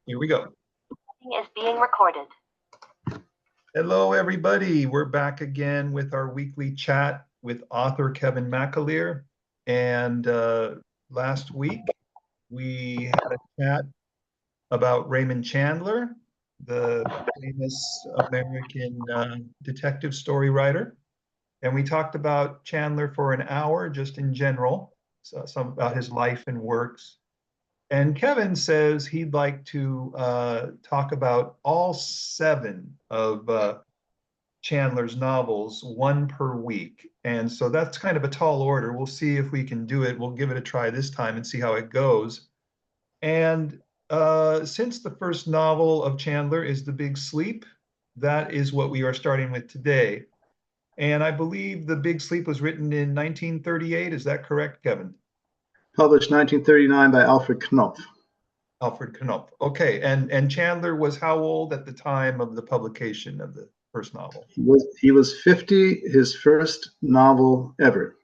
Here we go. Is being recorded. Hello, everybody. We're back again with our weekly chat with author Kevin McAleer. And last week, we had a chat about Raymond Chandler, the famous American detective story writer. And we talked about Chandler for an hour, just in general, so some about his life and works. And Kevin says he'd like to talk about all 7 of Chandler's novels, one per week. And so that's kind of a tall order. We'll see if we can do it. We'll give it a try this time and see how it goes. And since the first novel of Chandler is The Big Sleep, that is what we are starting with today. And I believe The Big Sleep was written in 1938. Is that correct, Kevin? Published 1939 by Alfred Knopf. Alfred Knopf. Okay, and Chandler was how old at the time of the publication of the first novel? He was 50, his first novel ever.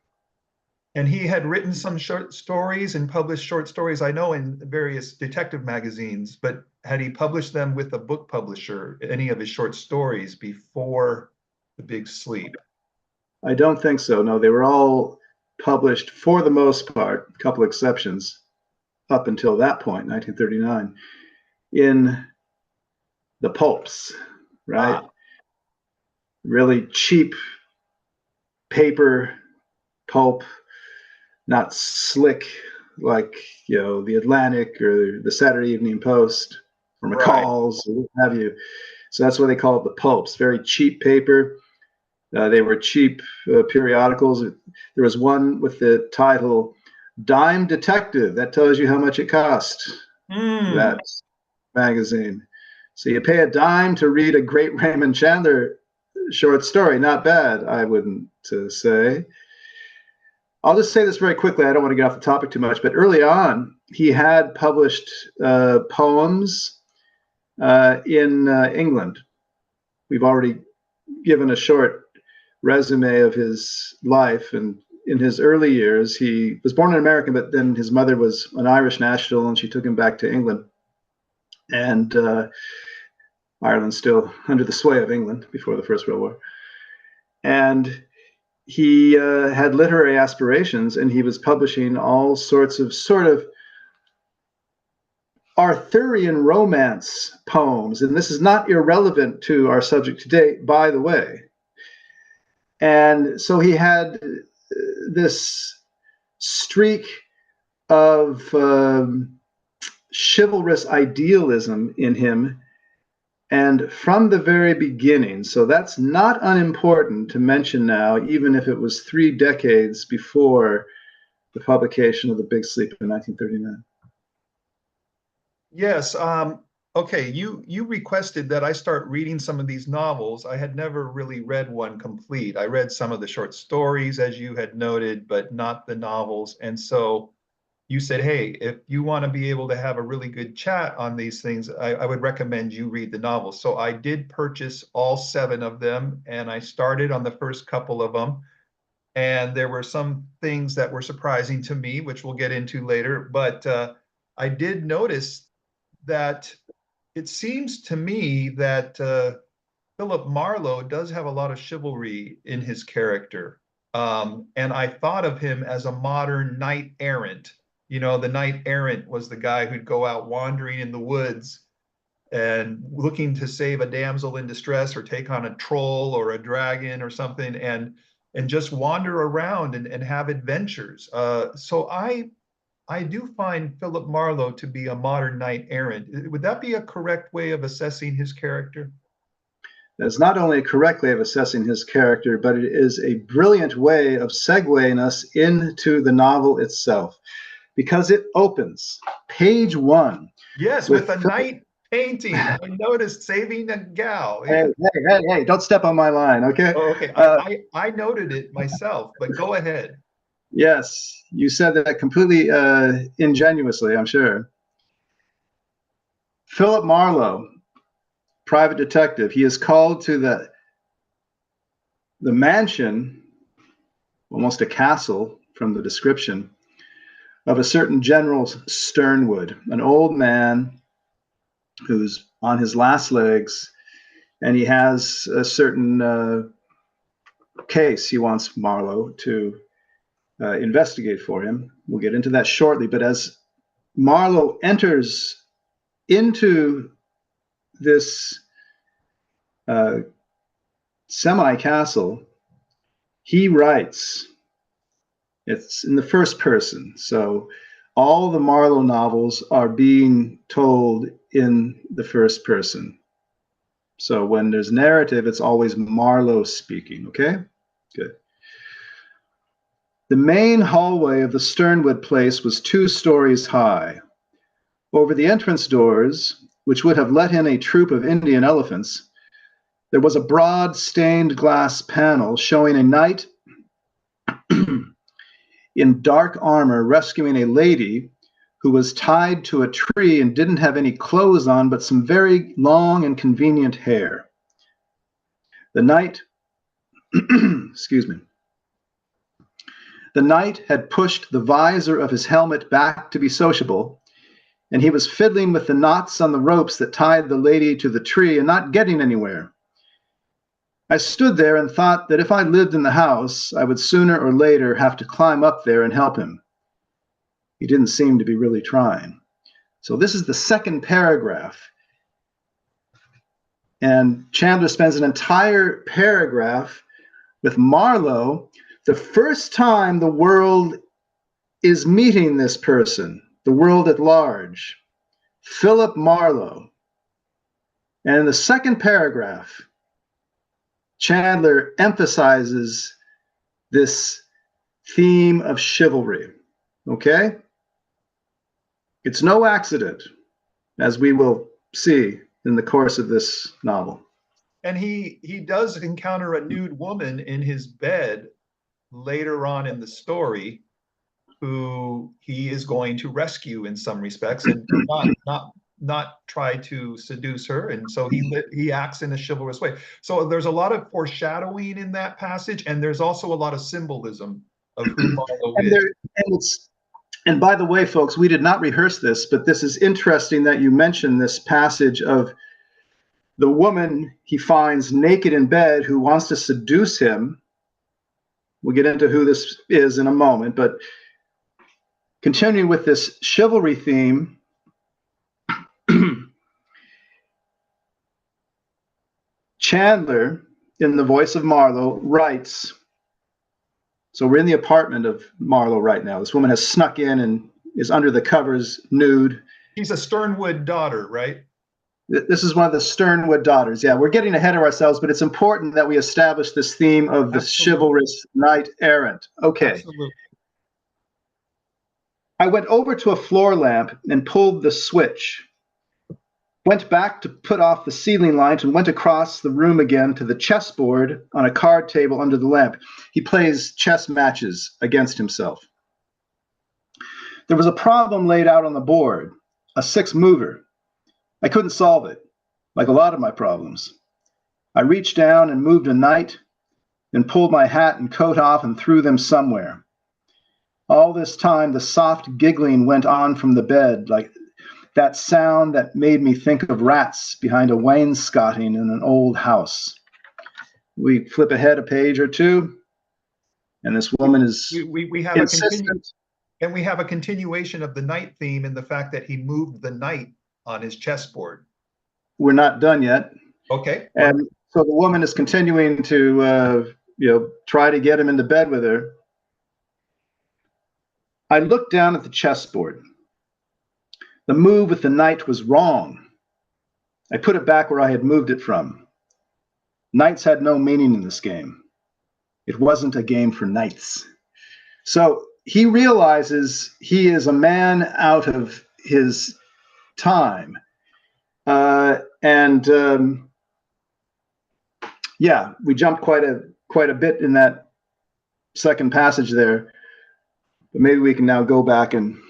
And he had written some short stories and published short stories, I know, in various detective magazines, but had he published them with a book publisher, any of his short stories before The Big Sleep? I don't think so. No, they were all published for the most part, a couple exceptions, up until that point, 1939, in the pulps, right? Really cheap paper pulp, not slick like, the Atlantic or the Saturday Evening Post or McCall's or what have you. So that's why they call it the pulps. Very cheap paper. They were cheap periodicals. There was one with the title Dime Detective. That tells you how much it cost, that magazine. So you pay a dime to read a great Raymond Chandler short story. Not bad, I wouldn't say. I'll just say this very quickly. I don't want to get off the topic too much, but early on, he had published poems in England. We've already given a short resume of his life, and in his early years, he was born in America, but then his mother was an Irish national, and she took him back to England. And Ireland's still under the sway of England before the First World War. And he had literary aspirations, and he was publishing all sorts of sort of Arthurian romance poems. And this is not irrelevant to our subject today, by the way. And so he had this streak of chivalrous idealism in him, and from the very beginning. So that's not unimportant to mention now, even if it was 3 decades before the publication of The Big Sleep in 1939. Yes. Okay, you requested that I start reading some of these novels. I had never really read one complete. I read some of the short stories, as you had noted, but not the novels. And so you said, hey, if you want to be able to have a really good chat on these things, I would recommend you read the novels. So I did purchase all 7 of them, and I started on the first couple of them. And there were some things that were surprising to me, which we'll get into later. But I did notice that it seems to me that Philip Marlowe does have a lot of chivalry in his character. And I thought of him as a modern knight errant. The knight errant was the guy who'd go out wandering in the woods and looking to save a damsel in distress or take on a troll or a dragon or something, and just wander around and have adventures. So I do find Philip Marlowe to be a modern knight errant. Would that be a correct way of assessing his character? That's not only a correct way of assessing his character, but it is a brilliant way of segueing us into the novel itself, because it opens page 1. Yes, with a knight painting. I noticed saving a gal. Hey, don't step on my line, okay? Oh, okay, I noted it myself, but go ahead. Yes, you said that completely ingenuously, I'm sure. Philip Marlowe, private detective, he is called to the mansion, almost a castle from the description, of a certain General Sternwood, an old man who's on his last legs, and he has a certain case he wants Marlowe to investigate for him. We'll get into that shortly. But as Marlowe enters into this semi-castle, he writes. It's in the first person. So all the Marlowe novels are being told in the first person. So when there's narrative, it's always Marlowe speaking, okay? Good. The main hallway of the Sternwood place was 2 stories high. Over the entrance doors, which would have let in a troop of Indian elephants, there was a broad stained glass panel showing a knight in dark armor rescuing a lady who was tied to a tree and didn't have any clothes on but some very long and convenient hair. The knight, excuse me, the knight had pushed the visor of his helmet back to be sociable, and he was fiddling with the knots on the ropes that tied the lady to the tree and not getting anywhere. I stood there and thought that if I lived in the house, I would sooner or later have to climb up there and help him. He didn't seem to be really trying. So this is the second paragraph. And Chandler spends an entire paragraph with Marlowe, the first time the world is meeting this person, the world at large, Philip Marlowe. And in the second paragraph, Chandler emphasizes this theme of chivalry, okay? It's no accident, as we will see in the course of this novel. And he does encounter a nude woman in his bed later on in the story, who he is going to rescue in some respects, and not try to seduce her. And so he acts in a chivalrous way. So there's a lot of foreshadowing in that passage, and there's also a lot of symbolism of who Marlowe is. And by the way, folks, we did not rehearse this, but this is interesting that you mentioned this passage of the woman he finds naked in bed who wants to seduce him. We'll get into who this is in a moment, but continuing with this chivalry theme, Chandler, in the voice of Marlowe, writes, so we're in the apartment of Marlowe right now. This woman has snuck in and is under the covers, nude. He's a Sternwood daughter, right? This is one of the Sternwood daughters. Yeah, we're getting ahead of ourselves, but it's important that we establish this theme of the chivalrous knight errant. Okay. Absolutely. I went over to a floor lamp and pulled the switch. Went back to put off the ceiling light and went across the room again to the chessboard on a card table under the lamp. He plays chess matches against himself. There was a problem laid out on the board, a 6-mover. I couldn't solve it, like a lot of my problems. I reached down and moved a knight, and pulled my hat and coat off and threw them somewhere. All this time, the soft giggling went on from the bed, like that sound that made me think of rats behind a wainscoting in an old house. We flip ahead a page or two, and this woman is we have insistent. And we have a continuation of the knight theme in the fact that he moved the knight on his chessboard. We're not done yet. Okay. And so the woman is continuing to try to get him into bed with her. I looked down at the chessboard. The move with the knight was wrong. I put it back where I had moved it from. Knights had no meaning in this game. It wasn't a game for knights. So he realizes he is a man out of his time. We jumped quite a bit in that second passage there. But maybe we can now go back and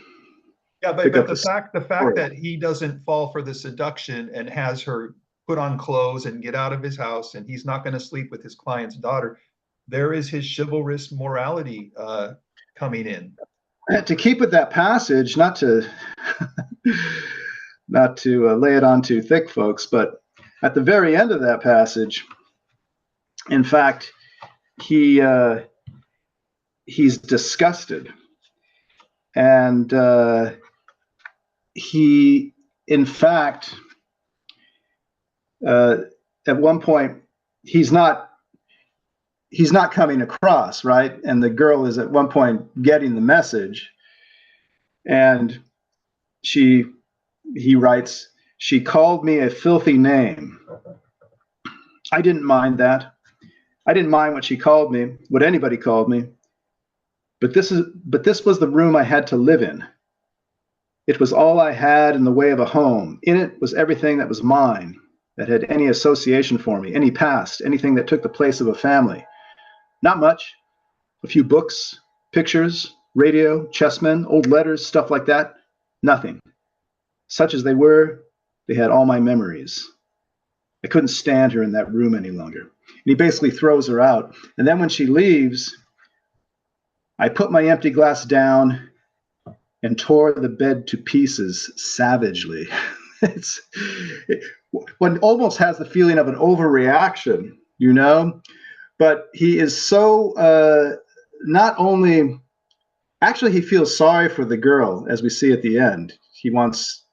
but the fact that he doesn't fall for the seduction and has her put on clothes and get out of his house, and he's not going to sleep with his client's daughter, there is his chivalrous morality coming in. To keep with that passage, not to not to lay it on too thick, folks, but at the very end of that passage, in fact, he's disgusted, and he, in fact, at one point, he's not coming across, right? And the girl is at one point getting the message, and he writes, "She called me a filthy name. I didn't mind that. I didn't mind what she called me, what anybody called me. But this was the room I had to live in. It was all I had in the way of a home. In it was everything that was mine, that had any association for me, any past, anything that took the place of a family. Not much. A few books, pictures, radio, chessmen, old letters, stuff like that. Nothing. Such as they were, they had all my memories. I couldn't stand her in that room any longer." And he basically throws her out. And then when she leaves, I put my empty glass down and tore the bed to pieces savagely. One almost has the feeling of an overreaction, you know? But he is so, not only, actually he feels sorry for the girl, as we see at the end. He wants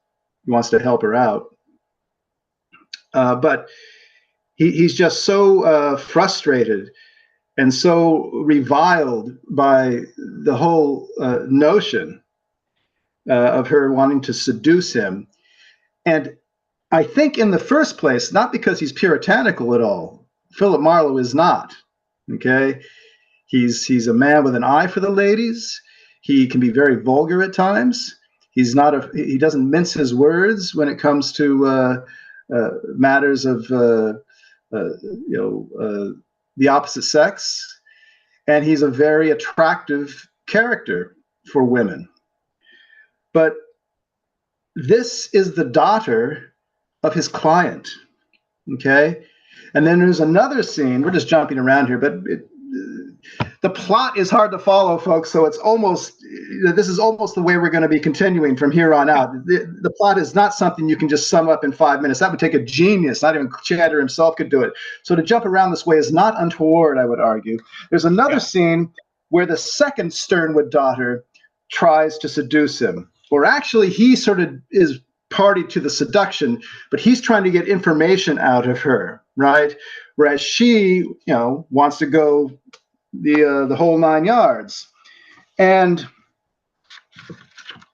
to help her out. But he's just so frustrated and so reviled by the whole notion of her wanting to seduce him. And I think in the first place, not because he's puritanical at all. Philip Marlowe is not, okay? He's a man with an eye for the ladies. He can be very vulgar at times. He doesn't mince his words when it comes to matters of the opposite sex, and he's a very attractive character for women. But this is the daughter of his client, okay? And then there's another scene. We're just jumping around here, but the plot is hard to follow, folks. So it's this is almost the way we're going to be continuing from here on out. The plot is not something you can just sum up in 5 minutes. That would take a genius. Not even Chandler himself could do it. So to jump around this way is not untoward, I would argue. There's another scene where the second Sternwood daughter tries to seduce him, or actually he sort of is party to the seduction, but he's trying to get information out of her, right? Whereas she, wants to go the whole 9 yards. And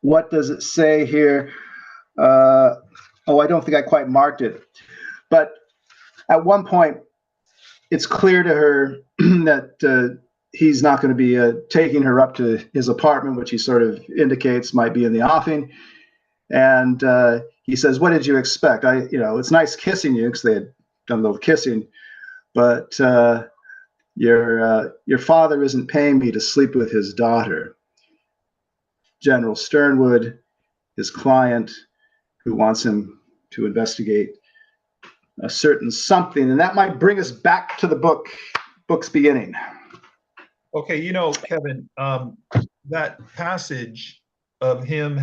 what does it say here? I don't think I quite marked it. But at one point, it's clear to her that he's not going to be taking her up to his apartment, which he sort of indicates might be in the offing. And he says, "What did you expect? It's nice kissing you," because they had done a little kissing, but your father isn't paying me to sleep with his daughter. General Sternwood, his client, who wants him to investigate a certain something, and that might bring us back to the book's beginning. Okay, Kevin, that passage of him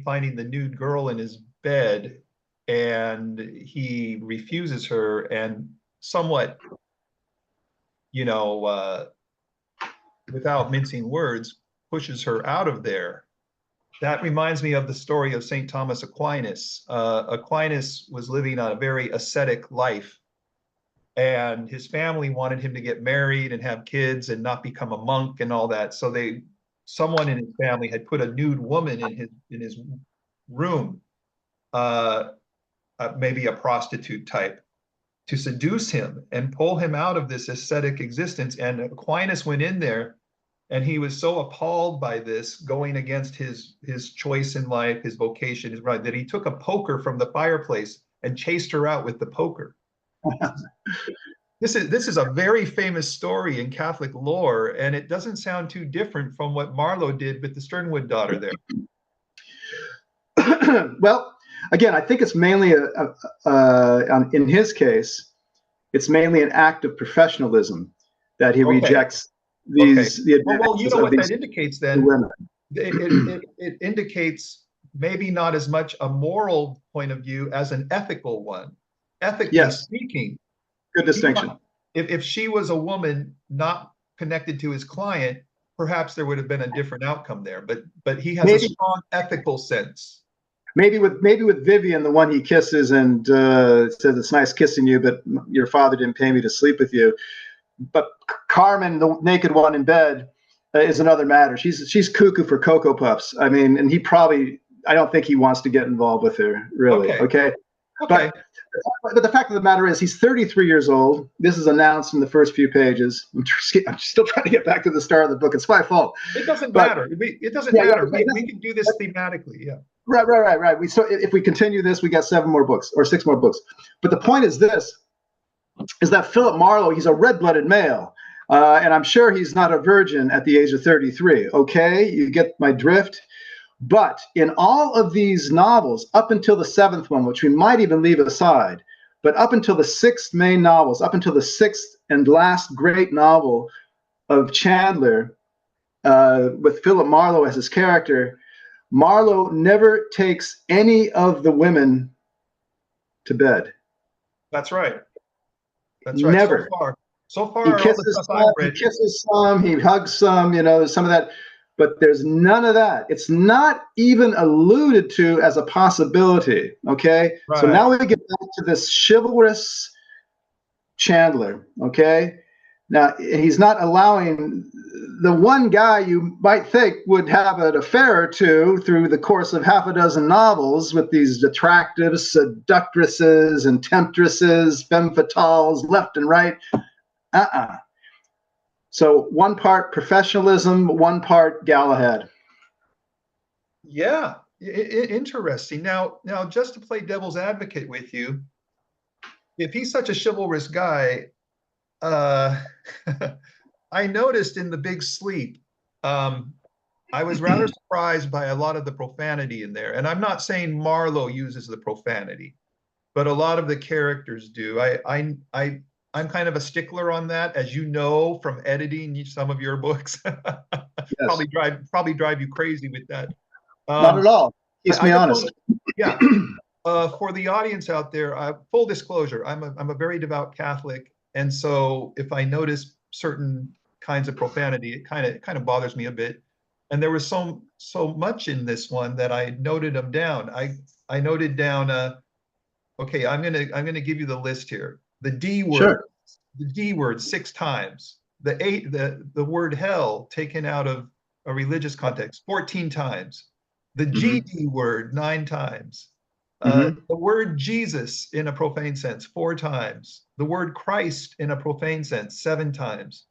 finding the nude girl in his bed, and he refuses her and somewhat, without mincing words, pushes her out of there. That reminds me of the story of St. Thomas Aquinas. Aquinas was living a very ascetic life, and his family wanted him to get married and have kids and not become a monk and all that. So someone in his family had put a nude woman in his room, maybe a prostitute type, to seduce him and pull him out of this ascetic existence. And Aquinas went in there, and he was so appalled by this, going against his choice in life, his vocation, his right, that he took a poker from the fireplace and chased her out with the poker. This is a very famous story in Catholic lore, and it doesn't sound too different from what Marlowe did with the Sternwood daughter there. Well, again, I think it's mainly in his case, it's mainly an act of professionalism that he rejects these. Well, you know what that indicates then? It indicates maybe not as much a moral point of view as an ethical one. Ethically Yes. speaking, Good distinction. if she was a woman not connected to his client, perhaps there would have been a different outcome there. But he has a strong ethical sense. Maybe with Vivian, the one he kisses and says, "It's nice kissing you, but your father didn't pay me to sleep with you." But Carmen, the naked one in bed, is another matter. She's cuckoo for Cocoa Puffs. I mean, and I don't think he wants to get involved with her, really. Okay. But the fact of the matter is, he's 33 years old. This is announced in the first few pages. I'm still trying to get back to the start of the book. It's my fault. It doesn't matter. It doesn't matter. We can do this thematically. Yeah. Right. So if we continue this, we got 7 more books or 6 more books. But the point is this, is that Philip Marlowe, he's a red-blooded male. And I'm sure he's not a virgin at the age of 33. Okay, you get my drift? But in all of these novels, up until the 7th one, which we might even leave aside, but up until the 6 main novels, up until the 6th and last great novel of Chandler, with Philip Marlowe as his character, Marlowe never takes any of the women to bed. That's right. Never. So far, he kisses some, he hugs some, some of that. But there's none of that. It's not even alluded to as a possibility, okay? Right. So now we get back to this chivalrous Chandler, okay? Now, he's not allowing the one guy you might think would have an affair or two through the course of half a dozen novels with these attractive seductresses and temptresses, femme fatales, left and right. So one part professionalism, one part Galahad. Yeah, interesting. Now, just to play devil's advocate with you, if he's such a chivalrous guy, I noticed in The Big Sleep, I was rather surprised by a lot of the profanity in there. And I'm not saying Marlowe uses the profanity, but a lot of the characters do. I'm kind of a stickler on that, as you know, from editing some of your books. Yes. Probably drive you crazy with that. Not at all. Keeps me honest. Yeah. For the audience out there, full disclosure, I'm a very devout Catholic, and so if I notice certain kinds of profanity, it kind of bothers me a bit. And there was so much in this one that I noted them down. I noted down. Okay, I'm gonna give you the list here. The D word, sure. The D word 6 times. The word hell taken out of a religious context 14 times. The GD word 9 times. The word Jesus in a profane sense 4 times. The word Christ in a profane sense 7 times.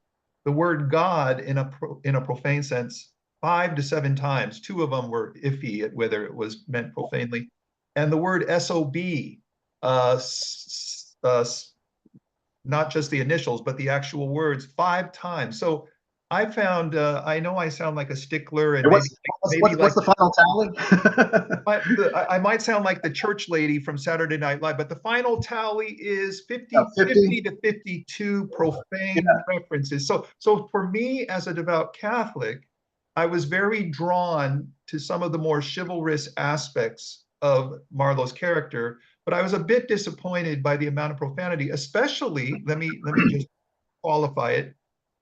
The word God in a profane sense 5 to 7 times. 2 of them were iffy at whether it was meant profanely. And the word SOB. Not just the initials, but the actual words 5 times. So I found, I know I sound like a stickler, and what's the final tally? I might sound like the church lady from Saturday Night Live, but the final tally is 50 to 52 profane references. So for me, as a devout Catholic, I was very drawn to some of the more chivalrous aspects of Marlowe's character, but I was a bit disappointed by the amount of profanity, especially, let me just qualify it,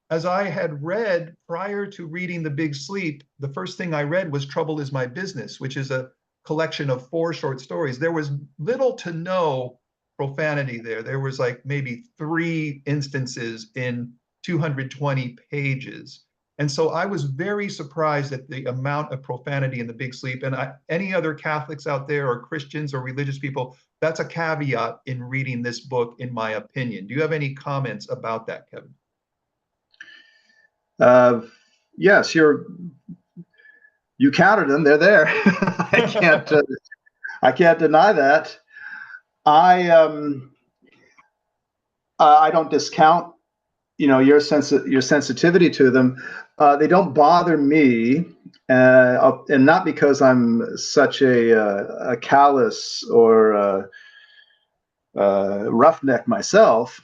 as I had read prior to reading The Big Sleep, the first thing I read was Trouble Is My Business, which is a collection of 4 short stories. There was little to no profanity there. There was like maybe 3 instances in 220 pages. And so I was very surprised at the amount of profanity in The Big Sleep. And any other Catholics out there, or Christians or religious people, that's a caveat in reading this book, in my opinion. Do you have any comments about that, Kevin? Yes, you counted them. They're there. I can't deny that. I don't discount, your sensitivity to them. They don't bother me, and not because I'm such a callous or roughneck myself.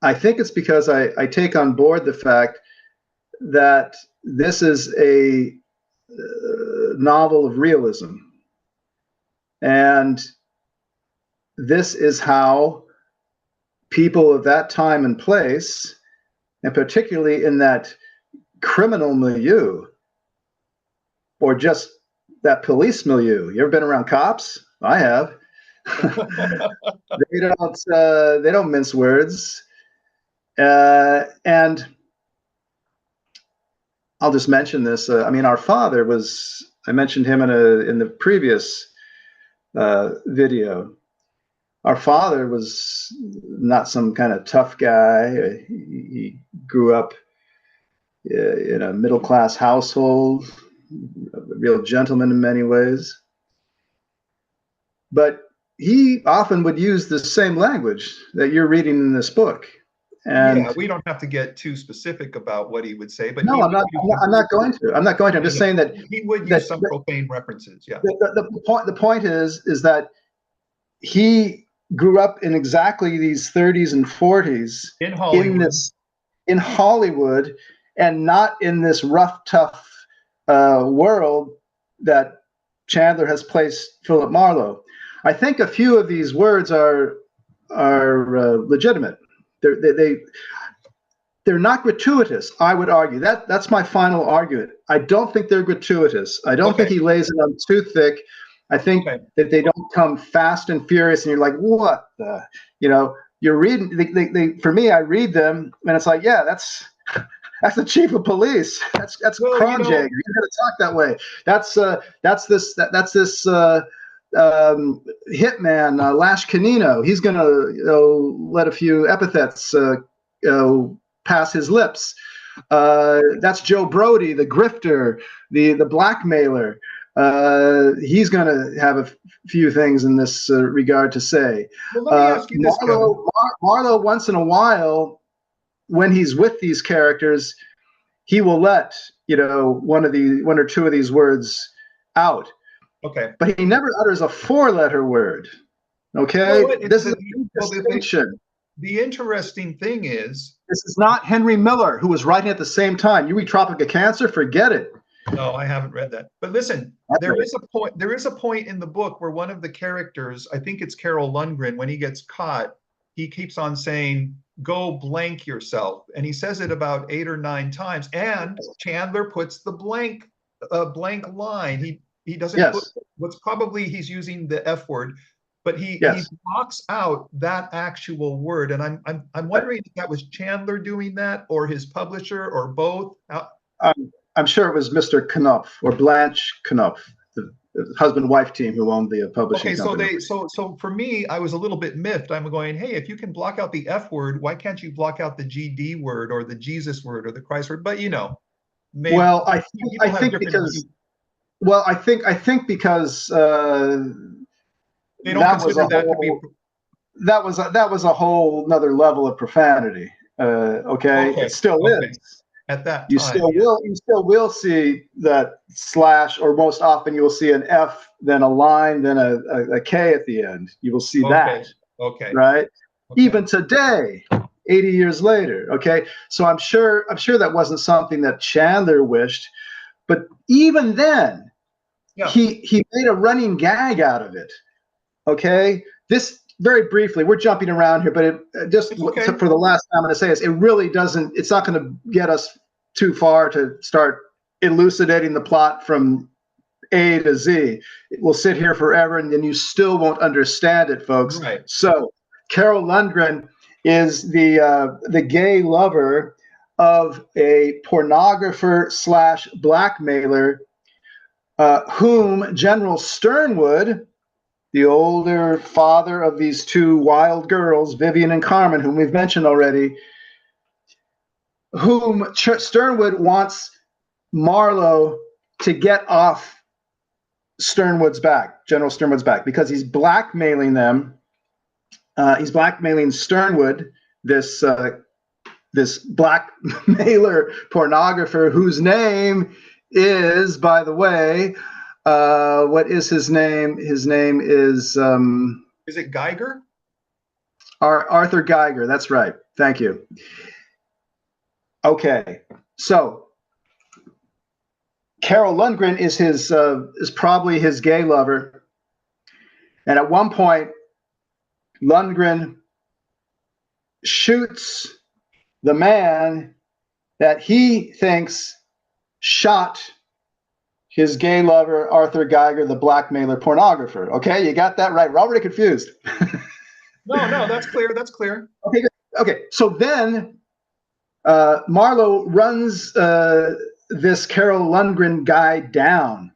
I think it's because I take on board the fact that this is a novel of realism. And this is how people of that time and place, and particularly in that criminal milieu, or just that police milieu. You ever been around cops? I have. They don't mince words. And I'll just mention this. I mean, our father was, I mentioned him in the previous video. Our father was not some kind of tough guy. He grew up in a middle-class household, a real gentleman in many ways. But he often would use the same language that you're reading in this book. And yeah, we don't have to get too specific about what he would say, but no, I'm not going to. I'm not going to. I'm just saying that he would use some profane references. Yeah. The point is that he grew up in exactly these 30s and 40s in Hollywood, and not in this rough, tough world that Chandler has placed Philip Marlowe. I think a few of these words are legitimate. They're not gratuitous. I would argue that's my final argument. I don't think they're gratuitous. I don't think he lays it on too thick. I think that they don't come fast and furious, and you're like, what the, you're reading. For me, I read them, and it's like, yeah, that's the chief of police. That's Kronjäger. You're going to talk that way. That's this hitman, Lash Canino. He's going to let a few epithets pass his lips. That's Joe Brody, the grifter, the blackmailer. He's going to have a few things in this regard to say. Well, let me ask you this, Marlowe, once in a while, when he's with these characters, he will let one or two of these words out. Okay. But he never utters a four-letter word. Okay. Well, this is a distinction. The interesting thing is, this is not Henry Miller, who was writing at the same time. You read Tropic of Cancer, forget it. No, I haven't read that. But listen, there is a point in the book where one of the characters, I think it's Carol Lundgren, when he gets caught, he keeps on saying, "Go blank yourself," and he says it about 8 or 9 times. And Chandler puts the blank line. He doesn't put what's probably he's using the F word, but he blocks out that actual word. And I'm wondering if that was Chandler doing that, or his publisher, or both. I'm sure it was Mr. Knopf or Blanche Knopf, the husband-wife team who owned the publishing company. So for me, I was a little bit miffed. I'm going, hey, if you can block out the F word, why can't you block out the GD word, or the Jesus word, or the Christ word? But maybe. Well, I think because they don't consider that to be. That was a whole another level of profanity. It still is. At that time, you still will see that slash, or most often you will see an F, then a line, then a K at the end. You will see that. Okay. Right. Okay. Even today, 80 years later. Okay. So I'm sure that wasn't something that Chandler wished, but even then, he made a running gag out of it. Okay. This, very briefly, we're jumping around here, but for the last time I'm going to say this, it really doesn't, it's not going to get us too far to start elucidating the plot from A to Z. We'll sit here forever, and then you still won't understand it, folks. Right. So Carol Lundgren is the gay lover of a pornographer / blackmailer whom General Sternwood, the older father of these 2 wild girls, Vivian and Carmen, whom we've mentioned already, whom Sternwood wants Marlowe to get off Sternwood's back, General Sternwood's back, because he's blackmailing them. He's blackmailing Sternwood, this blackmailer pornographer, whose name is, by the way, what is his name? His name is it Geiger? Arthur Geiger. That's right. Thank you. Okay. So Carol Lundgren is probably his gay lover. And at one point, Lundgren shoots the man that he thinks shot his gay lover, Arthur Geiger, the blackmailer pornographer. Okay, you got that right. We're already confused. No, that's clear. That's clear. Okay, good. Okay. So then Marlowe runs this Carol Lundgren guy down,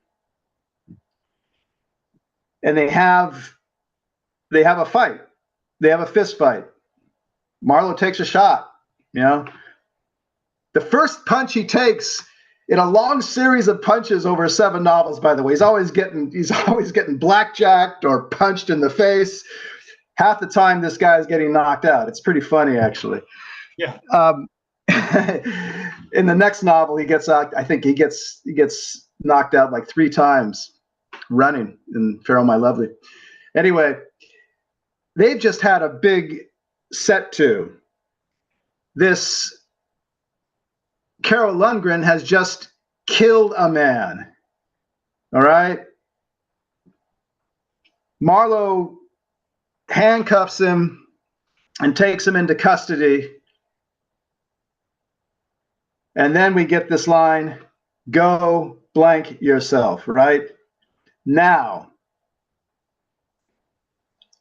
and they have a fight. They have a fist fight. Marlowe takes a shot. You know, the first punch he takes in a long series of punches over 7 novels. By the way, he's always getting blackjacked or punched in the face. Half the time, this guy's getting knocked out. It's pretty funny, actually. Yeah. In the next novel, he gets out. I think he gets knocked out like 3 times running in Farewell, My Lovely. Anyway, they've just had a big set to. This Carol Lundgren has just killed a man. All right. Marlowe handcuffs him and takes him into custody. And then we get this line, go blank yourself, right? Now,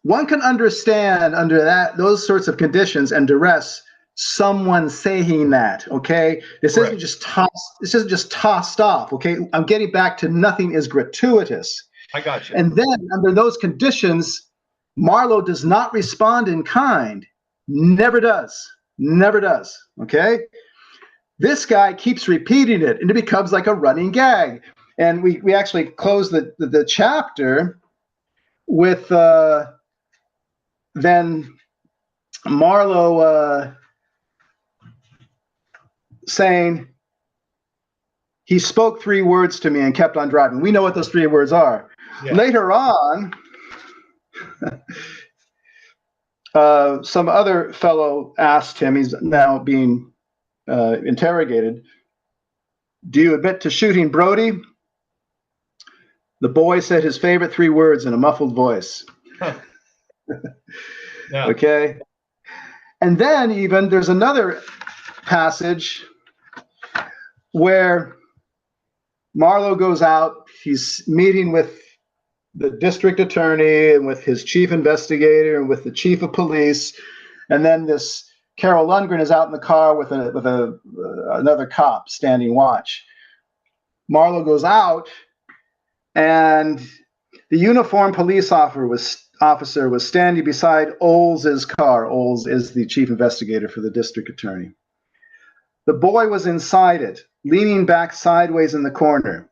one can understand under those sorts of conditions and duress someone saying that, okay? This isn't just tossed off, okay? I'm getting back to nothing is gratuitous. I got you. And then under those conditions, Marlowe does not respond in kind. Never does, okay? This guy keeps repeating it, and it becomes like a running gag. And we actually close the chapter with then Marlowe saying, he spoke 3 words to me and kept on driving. We know what those 3 words are. Yeah. Later on, some other fellow asked him, he's now being interrogated, do you admit to shooting Brody? The boy said his favorite 3 words in a muffled voice. Yeah. Okay. And then even there's another passage where Marlowe goes out, he's meeting with the district attorney and with his chief investigator and with the chief of police, and then this Carol Lundgren is out in the car with another cop standing watch. Marlowe goes out, and the uniformed police officer was standing beside Oles's car. Oles is the chief investigator for the district attorney. The boy was inside it, leaning back sideways in the corner.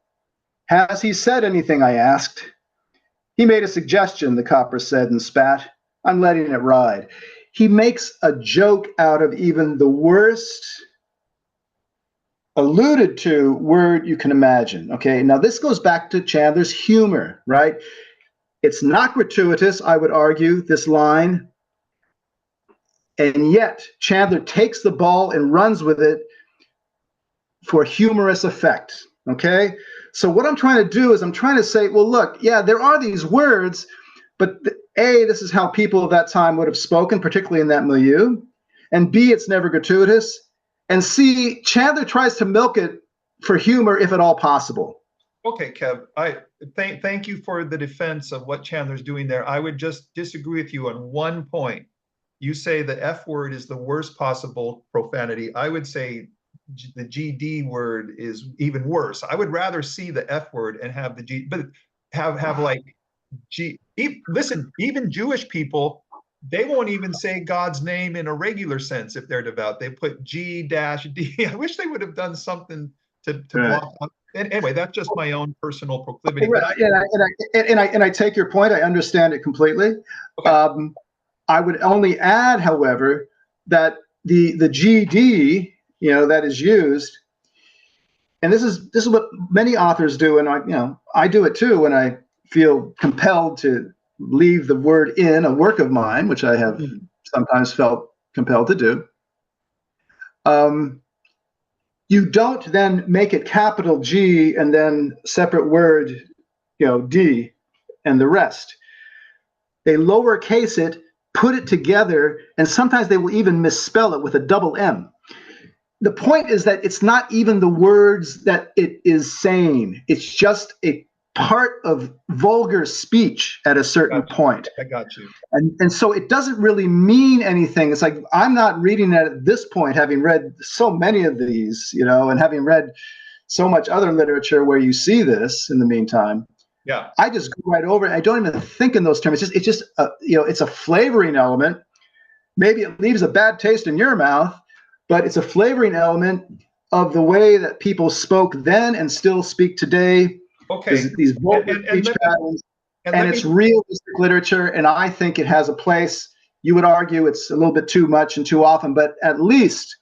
Has he said anything? I asked. He made a suggestion, the copper said and spat. I'm letting it ride. He makes a joke out of even the worst alluded to word you can imagine. Okay, now this goes back to Chandler's humor, right? It's not gratuitous, I would argue, this line. And yet, Chandler takes the ball and runs with it for humorous effect, okay? So what I'm trying to do is I'm trying to say, well, look, yeah, there are these words, but A, this is how people of that time would have spoken, particularly in that milieu. And B, it's never gratuitous. And C, Chandler tries to milk it for humor if at all possible. Okay, Kev, I thank you for the defense of what Chandler's doing there. I would just disagree with you on one point. You say the F word is the worst possible profanity. I would say the GD word is even worse. I would rather see the F word and have the G, but have like G. Listen, even Jewish people, they won't even say God's name in a regular sense if they're devout. They put G-D. I wish they would have done something to block up. And anyway, that's just my own personal proclivity. Right. And I take your point. I understand it completely. Okay. I would only add, however, that the GD, that is used, and this is what many authors do, and I do it too when I feel compelled to leave the word in a work of mine, which I have sometimes felt compelled to do. You don't then make it capital G and then separate word, D, and the rest. they lowercase it, put it together, and sometimes they will even misspell it with a double M. The point is that it's not even the words that it is saying. It's just a part of vulgar speech at a certain point. I got you. And so it doesn't really mean anything. It's like, I'm not reading it at this point, having read so many of these, and having read so much other literature where you see this in the meantime. Yeah. I just go right over it. I don't even think in those terms. It's just it's a flavoring element. Maybe it leaves a bad taste in your mouth, but it's a flavoring element of the way that people spoke then and still speak today. Okay. These vulgar speech patterns, and it's realistic literature, and I think it has a place. You would argue it's a little bit too much and too often, but at least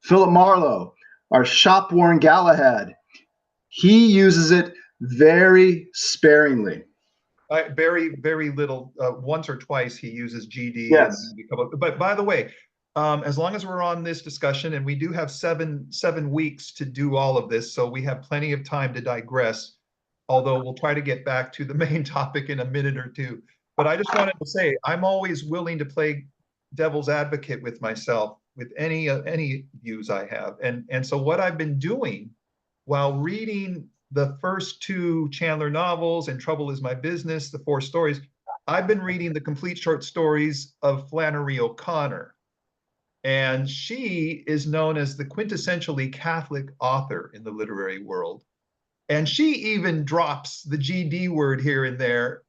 Philip Marlowe, our shop-worn Galahad, he uses it very sparingly. Very, very little. Once or twice he uses GD. Yes. But by the way, as long as we're on this discussion, and we do have seven weeks to do all of this, so we have plenty of time to digress, although we'll try to get back to the main topic in a minute or two. But I just wanted to say, I'm always willing to play devil's advocate with myself with any views I have. And so what I've been doing while reading the first two Chandler novels and Trouble Is My Business, the 4 stories, I've been reading the complete short stories of Flannery O'Connor. And she is known as the quintessentially Catholic author in the literary world. And she even drops the GD word here and there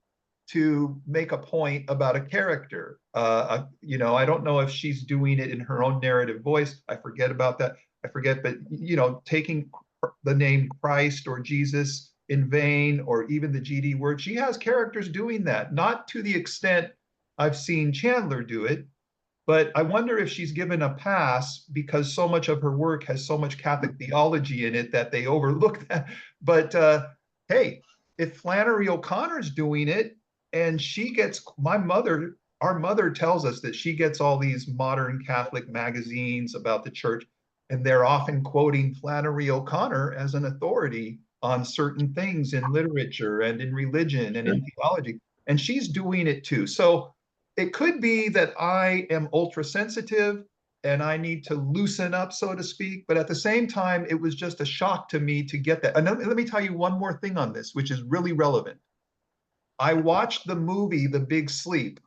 to make a point about a character. I don't know if she's doing it in her own narrative voice. I forget about that. But taking the name Christ or Jesus in vain, or even the GD word, she has characters doing that, not to the extent I've seen Chandler do it. But I wonder if she's given a pass because so much of her work has so much Catholic theology in it that they overlook that. But hey, if Flannery O'Connor's doing it, and she gets, our mother tells us that she gets all these modern Catholic magazines about the church, and they're often quoting Flannery O'Connor as an authority on certain things in literature and in religion and in theology. And she's doing it too. So it could be that I am ultra sensitive and I need to loosen up, so to speak. But at the same time, it was just a shock to me to get that. And let me tell you one more thing on this, which is really relevant. I watched the movie The Big Sleep,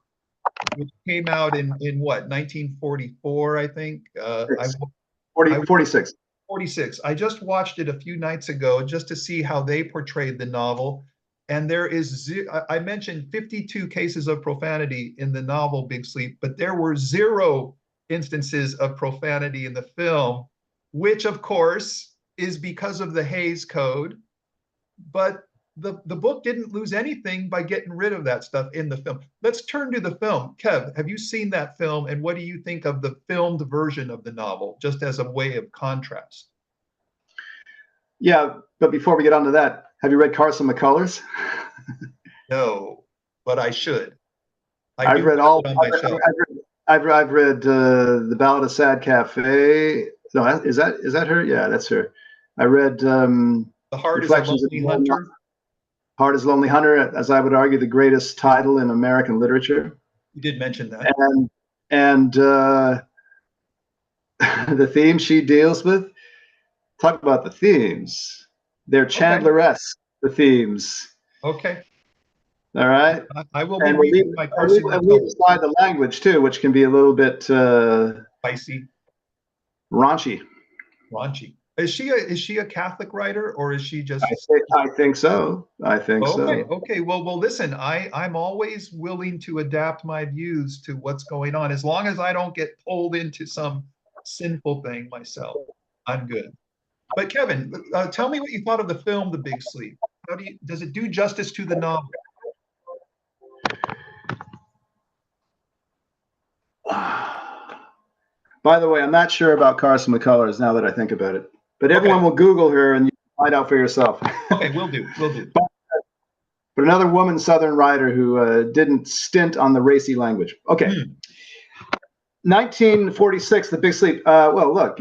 which came out in what, 1944, I think. 46. 46. I just watched it a few nights ago just to see how they portrayed the novel. And there is, I mentioned 52 cases of profanity in the novel Big Sleep, but there were 0 instances of profanity in the film, which of course is because of the Hays Code. But the book didn't lose anything by getting rid of that stuff in the film. Let's turn to the film. Kev, have you seen that film? And what do you think of the filmed version of the novel, just as a way of contrast? Yeah, but before we get on to that, have you read Carson McCullers? No, but I should. I've read all. I've read The Ballad of Sad Cafe. No, is that her? Yeah, that's her. I read The Heart is a Lonely Hunter. Heart is a Lonely Hunter, as I would argue, the greatest title in American literature. You did mention that. And the theme she deals with. Talk about the themes. They're Chandler-esque, the themes. Okay. All right. I will be reading my Carson. And leave aside the language too, which can be a little bit spicy, raunchy. Is she a Catholic writer, or is she just? I think so. Okay. Well, listen. I'm always willing to adapt my views to what's going on, as long as I don't get pulled into some sinful thing myself. I'm good. But Kevin, tell me what you thought of the film The Big Sleep. Does it do justice to the novel? By the way, I'm not sure about Carson McCullers now that I think about it. But everyone will Google her and you can find out for yourself. Okay, we'll do. But another woman Southern writer who didn't stint on the racy language. Okay. 1946, The Big Sleep. Well, look,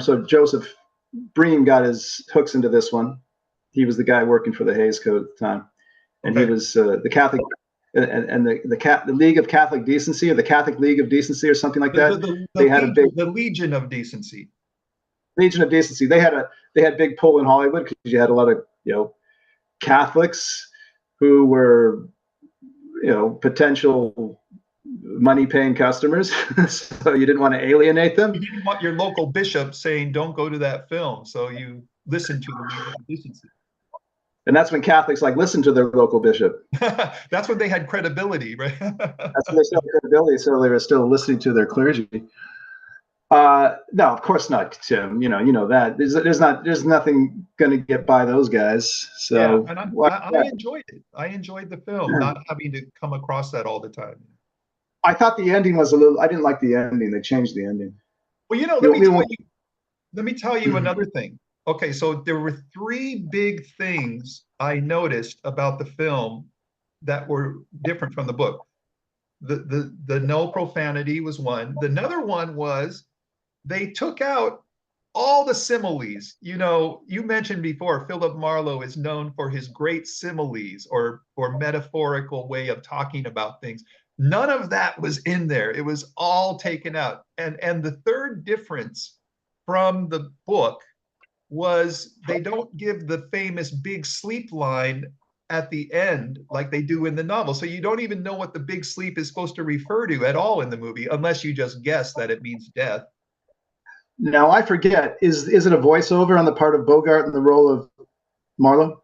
so Joseph Breen got his hooks into this one. He was the guy working for the Hays Code at the time. And he was the and the League of Catholic Decency, or the Catholic League of Decency, or something like that. They had a big the Legion of Decency. Legion of Decency. They had big pull in Hollywood because you had a lot of Catholics who were potential money-paying customers, so you didn't want to alienate them. You didn't want your local bishop saying, "Don't go to that film," so you listened to the Legion of Decency. And that's when Catholics listened to their local bishop. That's when they had credibility, right? That's when they still had credibility, so they were still listening to their clergy. No, of course not, Tim. You know that there's nothing going to get by those guys. So yeah, and I enjoyed it. I enjoyed the film, not having to come across that all the time. I thought the ending was I didn't like the ending. They changed the ending. Well, let me tell you another thing. Okay, so there were three big things I noticed about the film that were different from the book. The no profanity was one. Another one was they took out all the similes. You mentioned before, Philip Marlowe is known for his great similes or metaphorical way of talking about things. None of that was in there. It was all taken out. And the third difference from the book was they don't give the famous big sleep line at the end like they do in the novel. So you don't even know what the big sleep is supposed to refer to at all in the movie, unless you just guess that it means death. Now I forget, is it a voiceover on the part of Bogart in the role of Marlowe?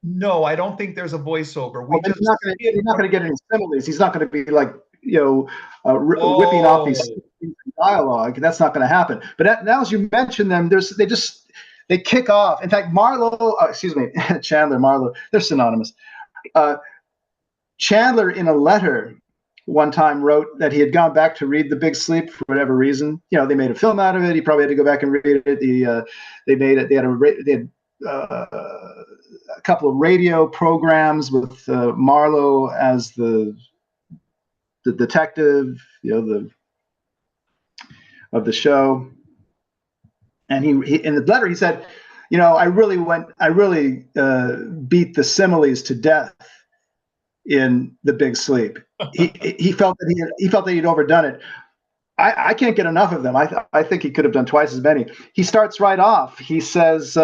No, I don't think there's a voiceover. He's not going to get any similes. He's not going to be like, whipping off these dialogue. That's not going to happen. But now, as you mentioned them, they kick off. In fact, Chandler, Marlowe, they're synonymous. Chandler, in a letter one time, wrote that he had gone back to read The Big Sleep for whatever reason. They made a film out of it. He probably had to go back and read it. They had a couple of radio programs with Marlowe as the detective, of the show. And he in the letter he said, I really beat the similes to death in The Big Sleep. He felt that he'd overdone it. I can't get enough of them. I think he could have done twice as many. He starts right off. He says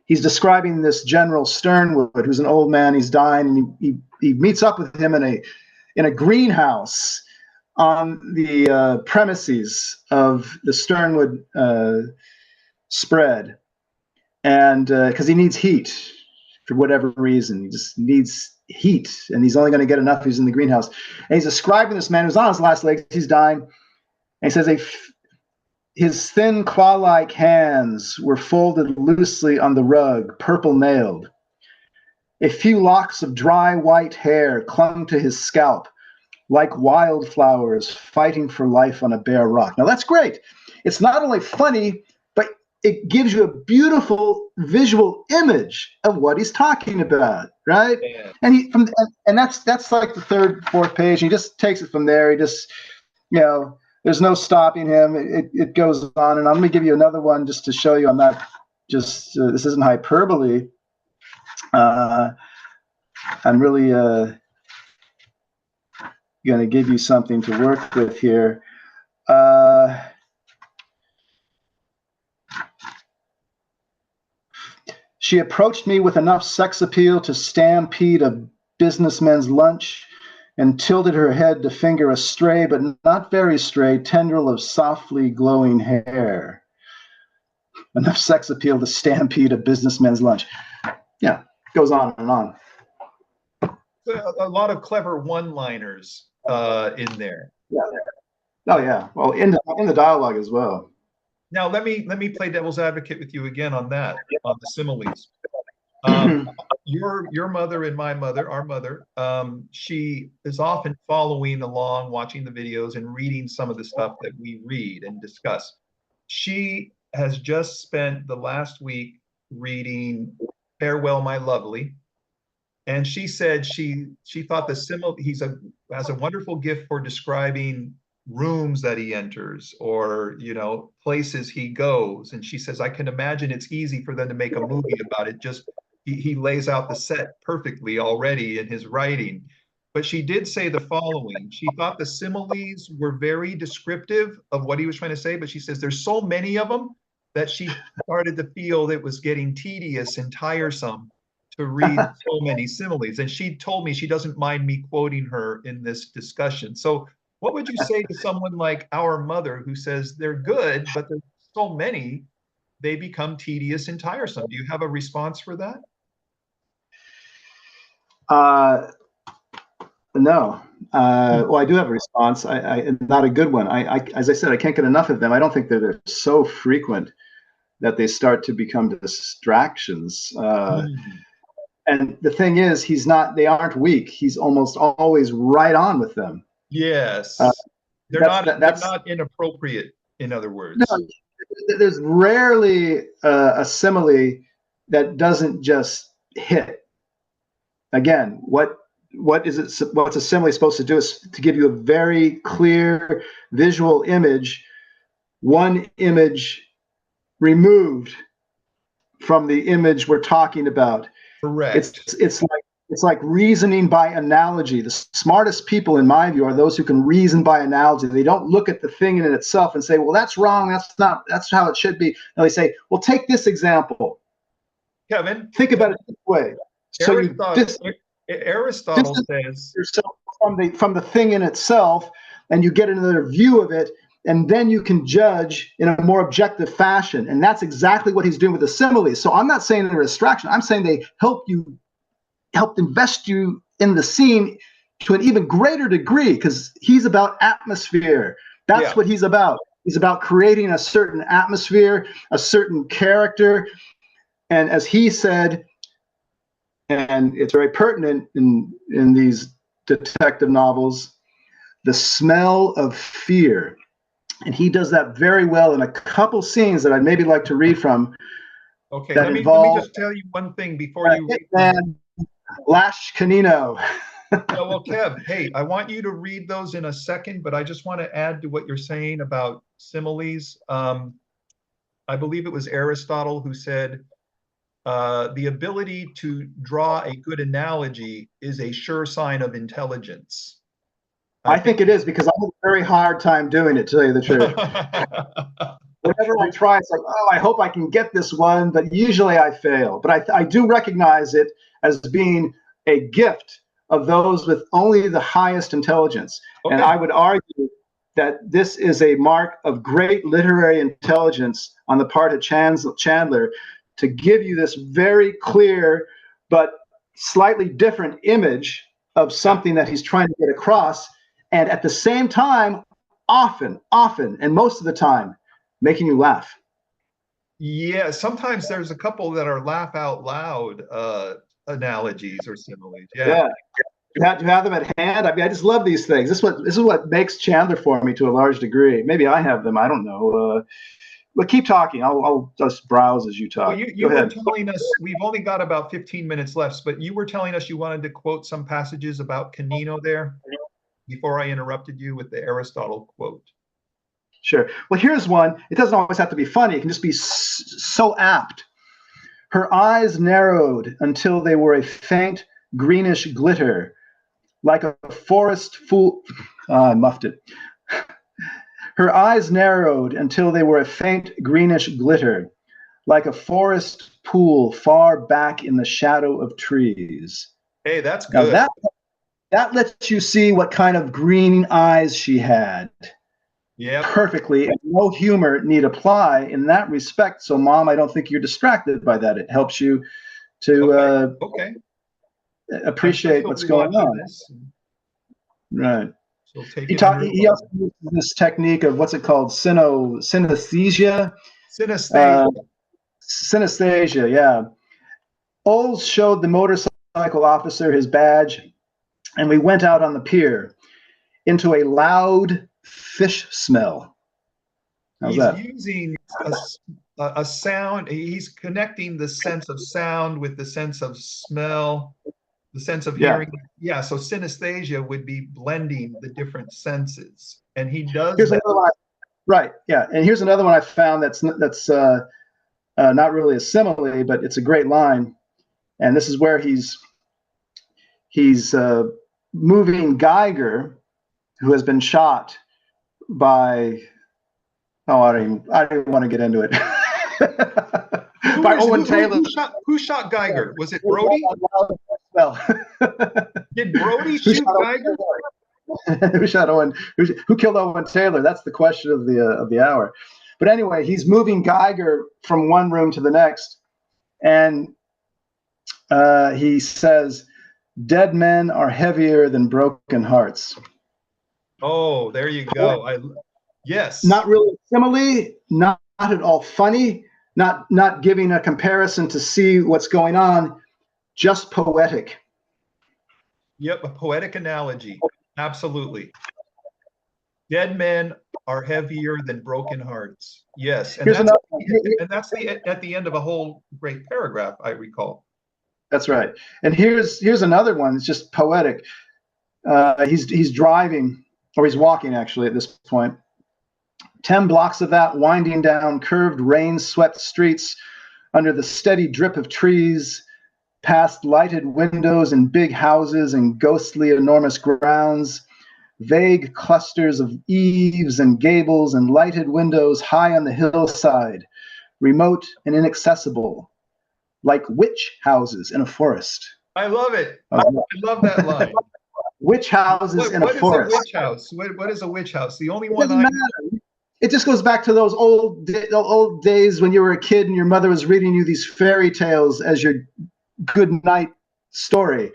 he's describing this General Sternwood, who's an old man. He's dying, and he meets up with him in a greenhouse on the premises of the Sternwood spread, and because he needs heat for whatever reason. He just needs heat, and he's only going to get enough. He's in the greenhouse, and he's describing this man who's on his last legs. He's dying, and he says his thin claw-like hands were folded loosely on the rug, purple-nailed. A few locks of dry white hair clung to his scalp, like wildflowers fighting for life on a bare rock. Now that's great. It's not only funny, but it gives you a beautiful visual image of what he's talking about, right? Yeah. And that's like the third, fourth page. He just takes it from there. He just, there's no stopping him. It goes on, and I'm going to give you another one just to show you I'm not just this isn't hyperbole. I'm really going to give you something to work with here. She approached me with enough sex appeal to stampede a businessman's lunch and tilted her head to finger a stray, but not very stray, tendril of softly glowing hair. Enough sex appeal to stampede a businessman's lunch. Yeah, goes on and on. A lot of clever one-liners in there. Yeah. Oh yeah. Well, in the dialogue as well. Now let me play devil's advocate with you again on that, on the similes. Your mother and my mother, our mother, she is often following along, watching the videos and reading some of the stuff that we read and discuss. She has just spent the last week reading Farewell, My Lovely. And she said she thought has a wonderful gift for describing rooms that he enters or places he goes. And she says, I can imagine it's easy for them to make a movie about it. Just he lays out the set perfectly already in his writing. But she did say the following. She thought the similes were very descriptive of what he was trying to say, but she says there's so many of them that she started to feel it was getting tedious and tiresome to read so many similes. And she told me she doesn't mind me quoting her in this discussion. So what would you say to someone like our mother who says they're good, but there's so many, they become tedious and tiresome? Do you have a response for that? No. Well, I do have a response. Not a good one. As I said, I can't get enough of them. I don't think that they're so frequent that they start to become distractions. And the thing is, they aren't weak. He's almost always right on with them. Yes. They're not inappropriate, in other words. No, there's rarely a simile that doesn't just hit. Again, what's a simile supposed to do is to give you a very clear visual image, one image removed from the image we're talking about. Correct. It's like reasoning by analogy. The smartest people, in my view, are those who can reason by analogy. They don't look at the thing in itself and say, well, that's wrong. That's how it should be. No, they say, well, take this example. Kevin, think about it this way. So Aristotle says yourself from the thing in itself, and you get another view of it, and then you can judge in a more objective fashion. And that's exactly what he's doing with the similes. So I'm not saying they're a distraction. I'm saying they helped invest you in the scene to an even greater degree, because he's about atmosphere. That's what he's about. He's about creating a certain atmosphere, a certain character. And as he said, and it's very pertinent in these detective novels, the smell of fear. And he does that very well in a couple scenes that I'd maybe like to read from. Okay, let me just tell you one thing before you read. Lash Canino. Well, Kev, hey, I want you to read those in a second, but I just want to add to what you're saying about similes. I believe it was Aristotle who said, the ability to draw a good analogy is a sure sign of intelligence. I think it is, because I have a very hard time doing it, to tell you the truth. Whenever I try, it's like, oh, I hope I can get this one, but usually I fail. But I do recognize it as being a gift of those with only the highest intelligence. Okay. And I would argue that this is a mark of great literary intelligence on the part of Chandler to give you this very clear but slightly different image of something that he's trying to get across, and at the same time, often, and most of the time, making you laugh. Yeah, sometimes there's a couple that are laugh out loud analogies or similes. Yeah. You have them at hand. I mean, I just love these things. This is what makes Chandler for me to a large degree. Maybe I have them. I don't know. But keep talking. I'll just browse as you talk. Well, you were telling us, we've only got about 15 minutes left, but you were telling us you wanted to quote some passages about Canino there before I interrupted you with the Aristotle quote. Sure. Well, here's one. It doesn't always have to be funny. It can just be so apt. Her eyes narrowed until they were a faint greenish glitter, like a forest fool. I muffed it. Her eyes narrowed until they were a faint greenish glitter, like a forest pool far back in the shadow of trees. Hey, that's good. Now that lets you see what kind of green eyes she had. Yeah, perfectly. And no humor need apply in that respect. So, Mom, I don't think you're distracted by that. It helps you to appreciate what's going on. Right. So he also uses this technique of what's it called? Synesthesia. Synesthesia, yeah. Oles showed the motorcycle officer his badge, and we went out on the pier into a loud fish smell. How's that? He's using a sound. He's connecting the sense of sound with the sense of smell, the sense of hearing. Yeah. So synesthesia would be blending the different senses, and he does. Here's another one. Right. Yeah. And here's another one I found that's not really a simile, but it's a great line. And this is where he's moving Geiger, who has been shot by, I don't want to get into it. By Owen Taylor. Who shot Geiger? Was it Brody? Well, did Brody shoot Geiger? Who shot Owen? Who killed Owen Taylor? That's the question of the hour. But anyway, he's moving Geiger from one room to the next, and he says, "Dead men are heavier than broken hearts." Oh, there you go. Yes. Not really simile, not at all funny, not giving a comparison to see what's going on, just poetic. Yep, a poetic analogy. Absolutely. Dead men are heavier than broken hearts. Yes, and that's at the end of a whole great paragraph, I recall. That's right. And here's another one. It's just poetic. He's driving, or he's walking actually at this point. 10 blocks of that, winding down curved, rain-swept streets under the steady drip of trees, past lighted windows and big houses and ghostly enormous grounds, vague clusters of eaves and gables and lighted windows high on the hillside, remote and inaccessible, like witch houses in a forest. I love it. I love that line. Witch houses in a forest. What is a witch house? What is a witch house? The only It one doesn't matter. It just goes back to those old days when you were a kid and your mother was reading you these fairy tales as your good night story.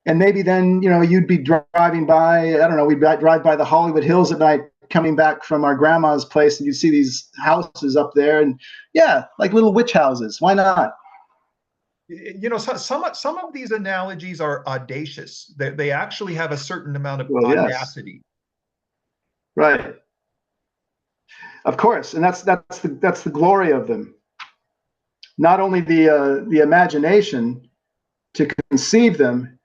And maybe then, you'd be driving by, I don't know, we'd drive by the Hollywood Hills at night coming back from our grandma's place, and you'd see these houses up there, and yeah, like little witch houses. Why not? Some of these analogies are audacious. They actually have a certain amount of audacity. Yes. Right. Of course, and that's the glory of them. Not only the imagination to conceive them,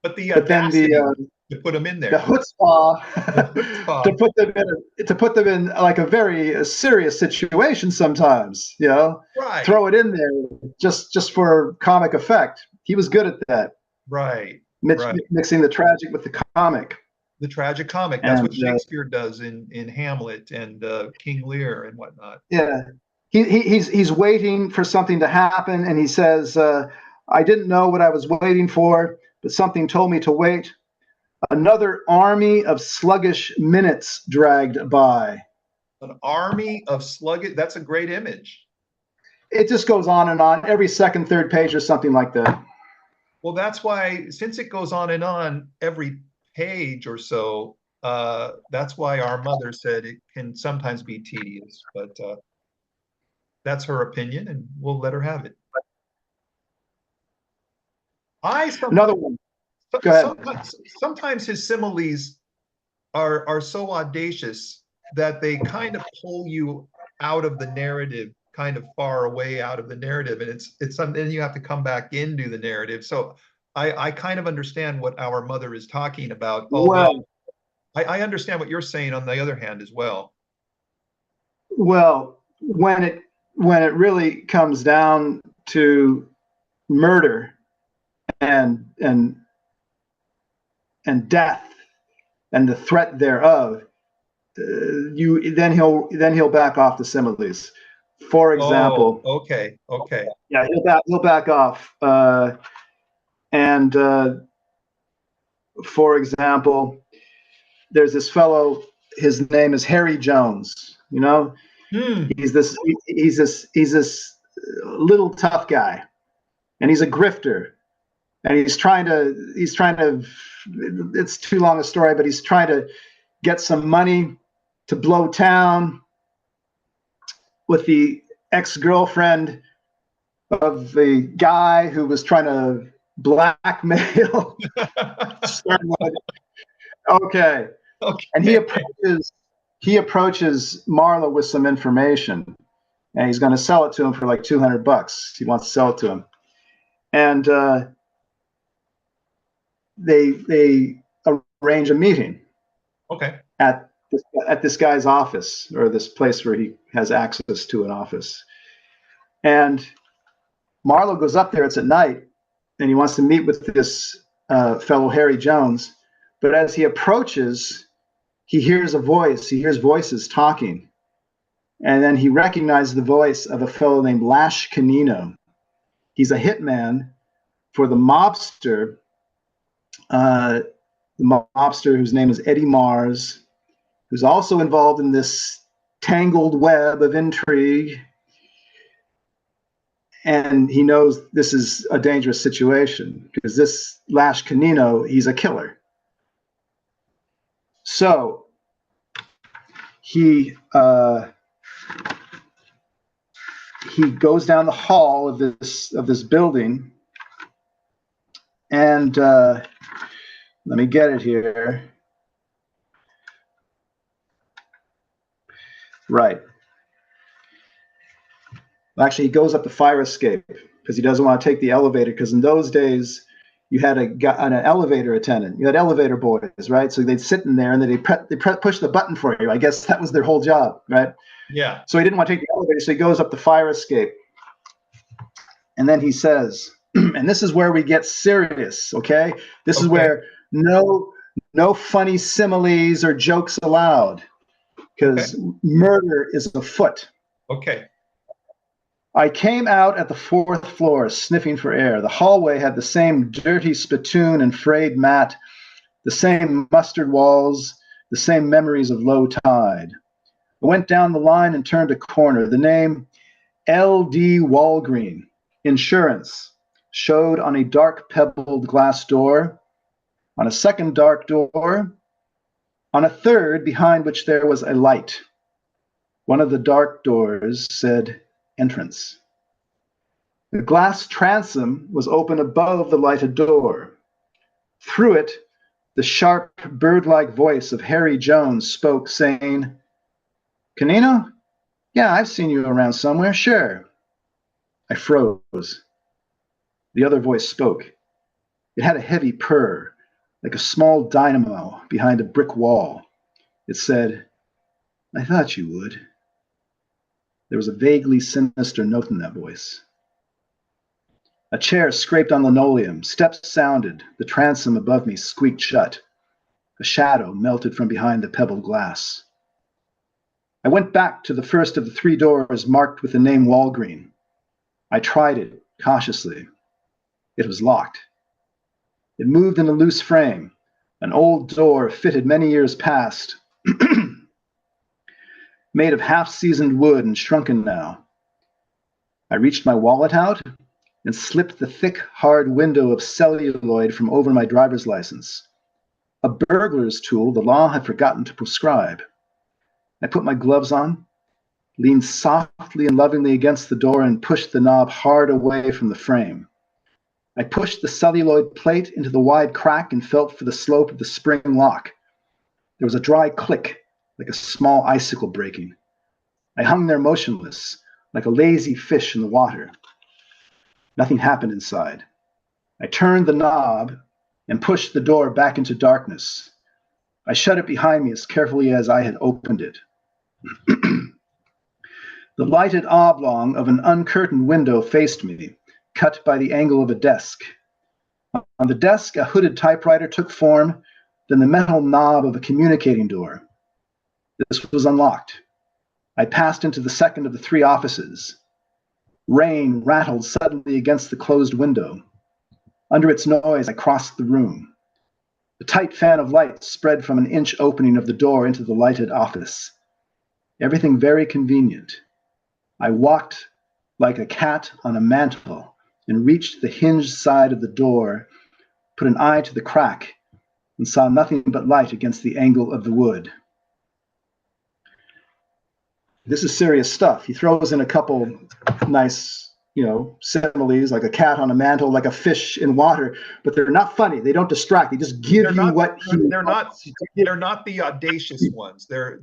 but then to put them in there. The chutzpah to put them in like a very serious situation sometimes. Right. Throw it in there just for comic effect. He was good at that. Right. Mixing the tragic with the comic. The tragic comic. That's what Shakespeare does in Hamlet and King Lear and whatnot. Yeah. He's waiting for something to happen, and he says, I didn't know what I was waiting for, but something told me to wait. Another army of sluggish minutes dragged by. An army of sluggish, that's a great image. It just goes on and on, every second, third page or something like that. Well, that's why, since it goes on and on every page or so, that's why our mother said it can sometimes be tedious, but that's her opinion, and we'll let her have it. Another one. Go ahead. Sometimes his similes are so audacious that they kind of pull you out of the narrative, kind of far away out of the narrative, and it's something you have to come back into the narrative. So I kind of understand what our mother is talking about. Well, I understand what you're saying on the other hand as well. Well, when it really comes down to murder and death and the threat thereof, then he'll back off the similes. For example. Oh, okay. Yeah, he'll back off. For example, there's this fellow. His name is Harry Jones. He's this little tough guy, and he's a grifter, and he's trying to. It's too long a story, but he's trying to get some money to blow town with the ex-girlfriend of the guy who was trying to blackmail. Okay. And he approaches Marlowe with some information, and he's going to sell it to him for like $200. He wants to sell it to him, and they arrange a meeting. Okay. At this guy's office, or this place where he has access to an office, and Marlowe goes up there. It's at night, and he wants to meet with this fellow Harry Jones. But as he approaches, he hears a voice. He hears voices talking. And then he recognizes the voice of a fellow named Lash Canino. He's a hitman for the mobster whose name is Eddie Mars, who's also involved in this tangled web of intrigue. And he knows this is a dangerous situation because this Lash Canino, he's a killer. So he goes down the hall of this building, and let me get it here. Right. Actually, he goes up the fire escape because he doesn't want to take the elevator, because in those days you had an elevator attendant. You had elevator boys, right? So they'd sit in there and then they push the button for you. I guess that was their whole job, right? Yeah. So he didn't want to take the elevator, so he goes up the fire escape. And then he says, and this is where we get serious, okay? This is where no funny similes or jokes allowed, because murder is afoot. Okay. I came out at the 4th floor, sniffing for air. The hallway had the same dirty spittoon and frayed mat, the same mustard walls, the same memories of low tide. I went down the line and turned a corner. The name L.D. Walgreen, Insurance, showed on a dark pebbled glass door, on a second dark door, on a third behind which there was a light. One of the dark doors said entrance. The glass transom was open above the lighted door. Through it, the sharp, bird-like voice of Harry Jones spoke, saying, "Canino? Yeah, I've seen you around somewhere, sure." I froze. The other voice spoke. It had a heavy purr, like a small dynamo behind a brick wall. It said, "I thought you would." There was a vaguely sinister note in that voice. A chair scraped on linoleum. Steps sounded. The transom above me squeaked shut. A shadow melted from behind the pebbled glass. I went back to the first of the 3 doors marked with the name Walgreen. I tried it cautiously. It was locked. It moved in a loose frame, an old door fitted many years past, made of half-seasoned wood and shrunken now. I reached my wallet out and slipped the thick, hard window of celluloid from over my driver's license, a burglar's tool the law had forgotten to prescribe. I put my gloves on, leaned softly and lovingly against the door, and pushed the knob hard away from the frame. I pushed the celluloid plate into the wide crack and felt for the slope of the spring lock. There was a dry click, like a small icicle breaking. I hung there motionless, like a lazy fish in the water. Nothing happened inside. I turned the knob and pushed the door back into darkness. I shut it behind me as carefully as I had opened it. The lighted oblong of an uncurtained window faced me, cut by the angle of a desk. On the desk, a hooded typewriter took form, then the metal knob of a communicating door. This was unlocked. I passed into the second of the 3 offices. Rain rattled suddenly against the closed window. Under its noise, I crossed the room. The tight fan of light spread from an inch opening of the door into the lighted office. Everything very convenient. I walked like a cat on a mantle and reached the hinged side of the door, put an eye to the crack, and saw nothing but light against the angle of the wood. This is serious stuff. He throws in a couple nice, similes, like a cat on a mantle, like a fish in water, but they're not funny. They don't distract. They just give you what he. They're not the audacious ones. They're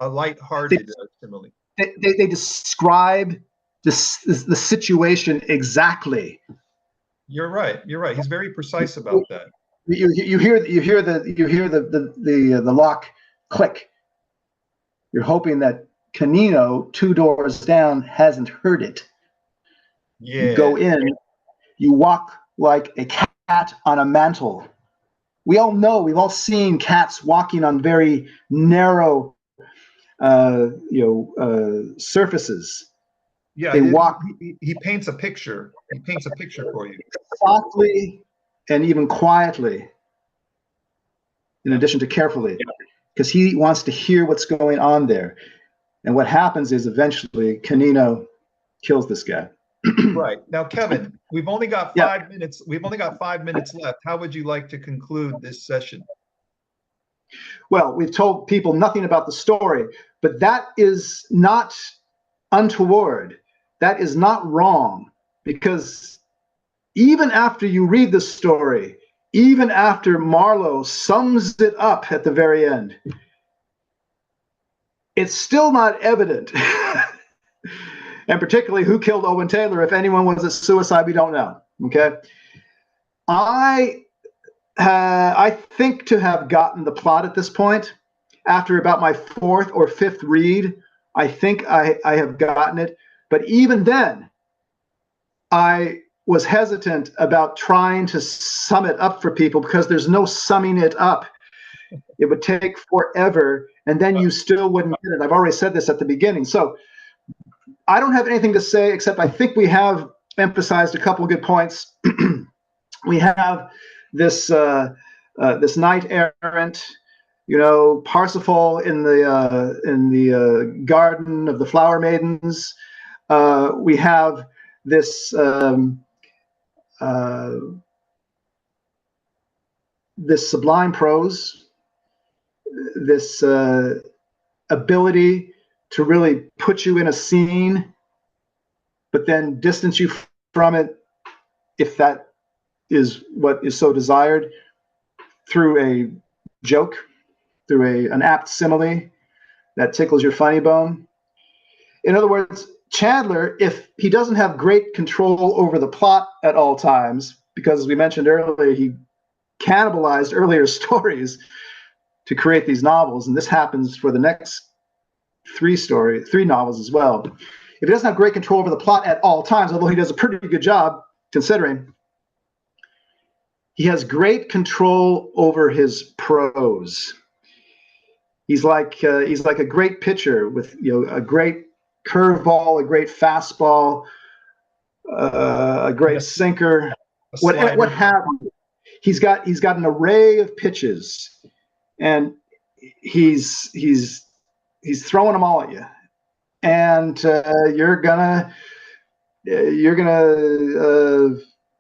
a lighthearted simile. They describe the situation exactly. You're right. He's very precise about that. You hear the lock click. You're hoping that Canino, 2 doors down, hasn't heard it. Yeah. You go in, you walk like a cat on a mantle. We all know, we've all seen cats walking on very narrow, surfaces. Yeah, They walk he paints a picture. He paints a picture for you. softly and even quietly, in addition to carefully, because he wants to hear what's going on there. And what happens is eventually Canino kills this guy. Right. Now, Kevin, we've only got 5 minutes. We've only got 5 minutes left. How would you like to conclude this session? Well, we've told people nothing about the story, but that is not untoward. That is not wrong, because even after you read the story, even after Marlowe sums it up at the very end, it's still not evident. And particularly who killed Owen Taylor. If anyone was a suicide, we don't know. Okay. I think to have gotten the plot at this point, after about my fourth or fifth read, I think I have gotten it. But even then, I was hesitant about trying to sum it up for people, because there's no summing it up. It would take forever, and then you still wouldn't get it. I've already said this at the beginning. So I don't have anything to say, except I think we have emphasized a couple of good points. We have this this knight errant, Parsifal in the garden of the flower maidens. We have this this sublime prose, this ability to really put you in a scene, but then distance you from it, if that is what is so desired, through a joke, through an apt simile that tickles your funny bone. In other words, Chandler, if he doesn't have great control over the plot at all times, because as we mentioned earlier, he cannibalized earlier stories to create these novels, and this happens for the next three novels as well. If he doesn't have great control over the plot at all times, although he does a pretty good job considering, he has great control over his prose. He's like a great pitcher with a great curveball, a great fastball, a great sinker, what have you. He's got an array of pitches, and he's throwing them all at you, and you're gonna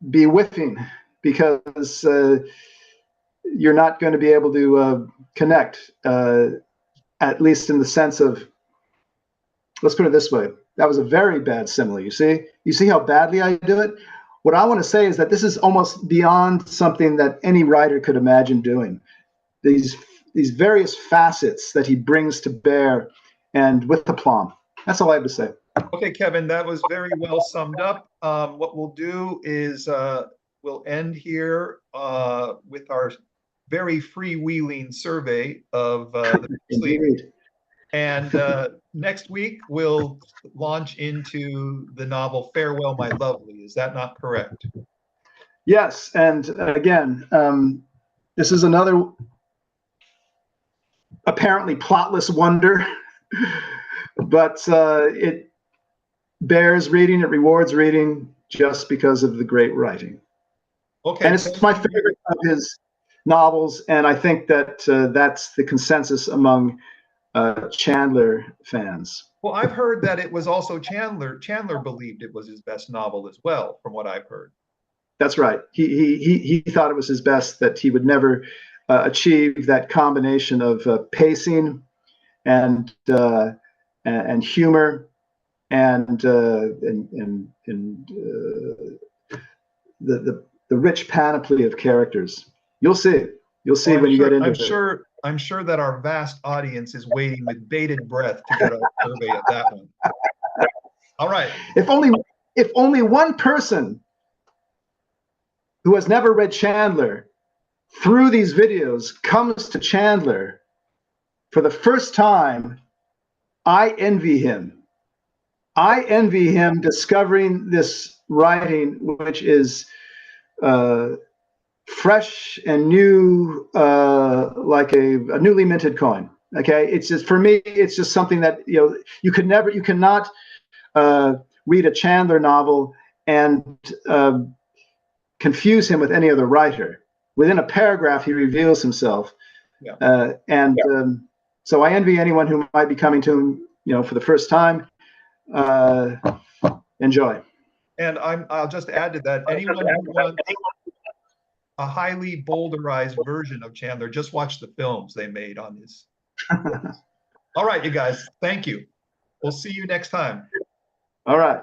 be whiffing, because you're not going to be able to connect, at least in the sense of, let's put it this way. That was a very bad simile. You see how badly I do it? What I want to say is that this is almost beyond something that any writer could imagine doing. These various facets that he brings to bear, and with aplomb. That's all I have to say. Okay, Kevin, that was very well summed up. What we'll do is we'll end here with our very freewheeling survey of the sleep. And next week, we'll launch into the novel Farewell, My Lovely. Is that not correct? Yes. And again, this is another apparently plotless wonder, but it bears reading, it rewards reading, just because of the great writing. Okay. And it's my favorite of his novels, and I think that that's the consensus among Chandler fans. Well, I've heard that it was also Chandler. Chandler believed it was his best novel as well, from what I've heard. That's right. He thought it was his best, that he would never achieve that combination of pacing and humor and the rich panoply of characters. You'll see. You'll see when you get into it. I'm sure that our vast audience is waiting with bated breath to get a survey of that one. All right. If only one person who has never read Chandler through these videos comes to Chandler for the first time, I envy him. I envy him discovering this writing, which is fresh and new, like a newly minted coin. Okay, it's just, for me, it's just something that, you know, you cannot read a Chandler novel and confuse him with any other writer. Within a paragraph, he reveals himself. Yeah. So I envy anyone who might be coming to him, you know, for the first time. Enjoy. And I'll just add to that, anyone who wants a highly bowdlerized version of Chandler, just watch the films they made on his. All right, you guys, thank you. We'll see you next time. All right.